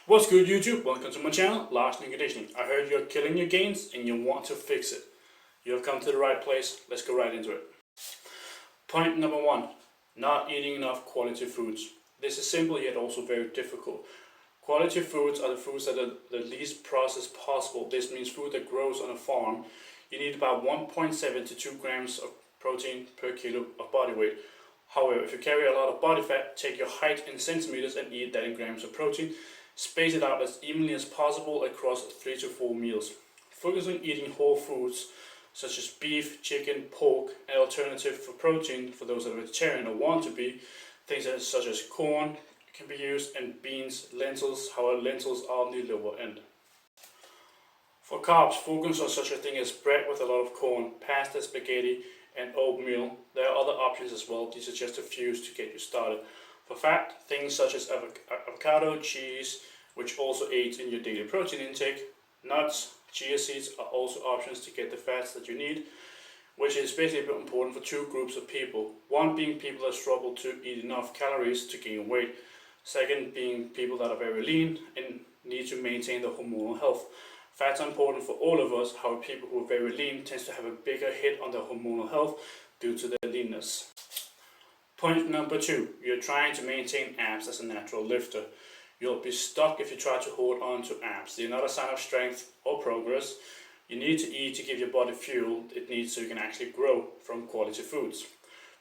What's good, YouTube? Welcome to my channel, Lasting Conditioning. I heard you're killing your gains and you want to fix it. You have come to the right place. Let's go right into it. Point number 1. Not eating enough quality foods. This is simple yet also very difficult. Quality foods are the foods that are the least processed possible. This means food that grows on a farm. You need about 1.7 to 2 grams of protein per kilo of body weight. However, if you carry a lot of body fat, take your height in centimeters and eat that in grams of protein. Space it out as evenly as possible across 3 to 4 meals. Focus on eating whole foods such as beef, chicken, pork, and alternative for protein for those that are vegetarian or want to be. Things such as corn can be used, and beans, lentils, however lentils are on the lower end. For carbs, focus on such a thing as bread with a lot of corn, pasta, spaghetti, and oatmeal. There are other options as well. These are just a few to get you started. For fat, things such as avocado, cheese, which also aids in your daily protein intake. Nuts, chia seeds are also options to get the fats that you need, which is basically important for two groups of people. One being people that struggle to eat enough calories to gain weight. Second being people that are very lean and need to maintain their hormonal health. Fats are important for all of us, however people who are very lean tend to have a bigger hit on their hormonal health due to their leanness. Point number 2. You're trying to maintain abs as a natural lifter. You'll be stuck if you try to hold on to abs. They're not a sign of strength or progress. You need to eat to give your body fuel it needs so you can actually grow from quality foods.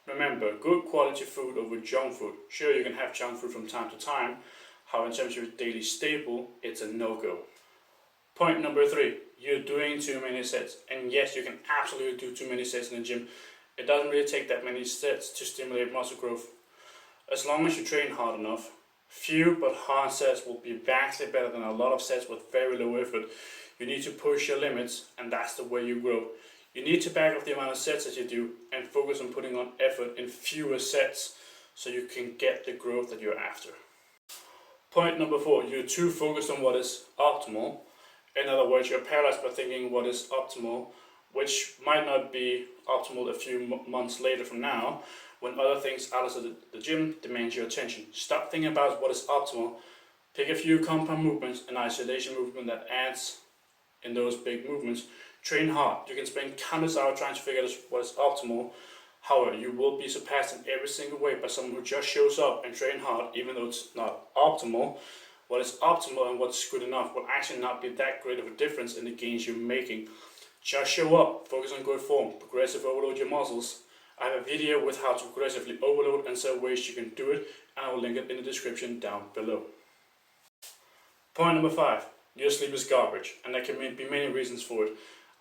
Remember, good quality food over junk food. Sure, you can have junk food from time to time. However, in terms of your daily staple, it's a no-go. Point number 3. You're doing too many sets. And yes, you can absolutely do too many sets in the gym. It doesn't really take that many sets to stimulate muscle growth. As long as you train hard enough, few but hard sets will be vastly better than a lot of sets with very low effort. You need to push your limits, and that's the way you grow. You need to back off the amount of sets that you do and focus on putting on effort in fewer sets so you can get the growth that you're after. Point number 4. You're too focused on what is optimal. In other words, you're paralyzed by thinking what is optimal, which might not be optimal a few months later from now, when other things outside the gym demand your attention. Stop thinking about what is optimal. Pick a few compound movements and isolation movement that adds in those big movements. Train hard. You can spend countless hours trying to figure out what is optimal. However, you will be surpassed in every single way by someone who just shows up and train hard, even though it's not optimal. What is optimal and what's good enough will actually not be that great of a difference in the gains you're making. Just show up, focus on good form, progressive overload your muscles. I have a video with how to progressively overload and several ways you can do it, and I will link it in the description down below. Point number 5. Your sleep is garbage, and there can be many reasons for it.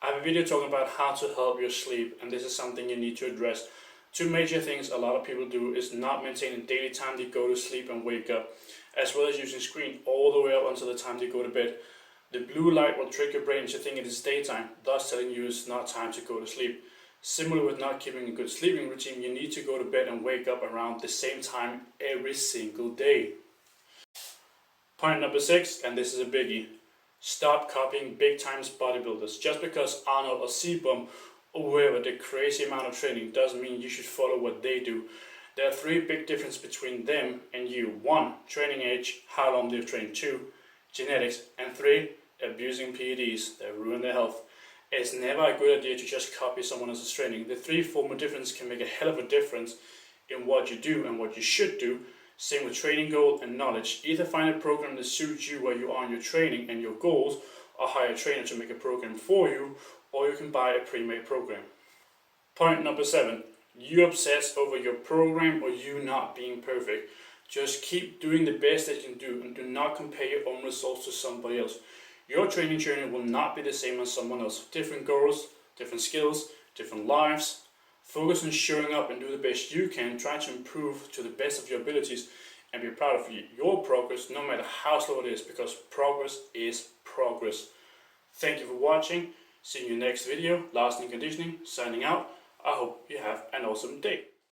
I have a video talking about how to help your sleep, and this is something you need to address. Two major things a lot of people do is not maintaining daily time they go to sleep and wake up, as well as using screen all the way up until the time they go to bed. The blue light will trick your brain to think it is daytime, thus telling you it's not time to go to sleep. Similar with not keeping a good sleeping routine, you need to go to bed and wake up around the same time every single day. Point number 6, and this is a biggie. Stop copying big time bodybuilders. Just because Arnold or C-Bum or whoever did crazy amount of training doesn't mean you should follow what they do. There are 3 big differences between them and you. 1. Training age, how long they've trained. 2. Genetics. And 3. Abusing PEDs that ruin their health. It's never a good idea to just copy someone else's training. The 3 formal differences can make a hell of a difference in what you do and what you should do. Same with training goal and knowledge. Either find a program that suits you where you are in your training and your goals, or hire a trainer to make a program for you, or you can buy a pre-made program. Point number 7. You obsess over your program or you not being perfect. Just keep doing the best that you can do and do not compare your own results to somebody else. Your training journey will not be the same as someone else. Different goals, different skills, different lives. Focus on showing up and do the best you can. Try to improve to the best of your abilities and be proud of your progress, no matter how slow it is, because progress is progress. Thank you for watching. See you in the next video. Lasting Conditioning, signing out. I hope you have an awesome day.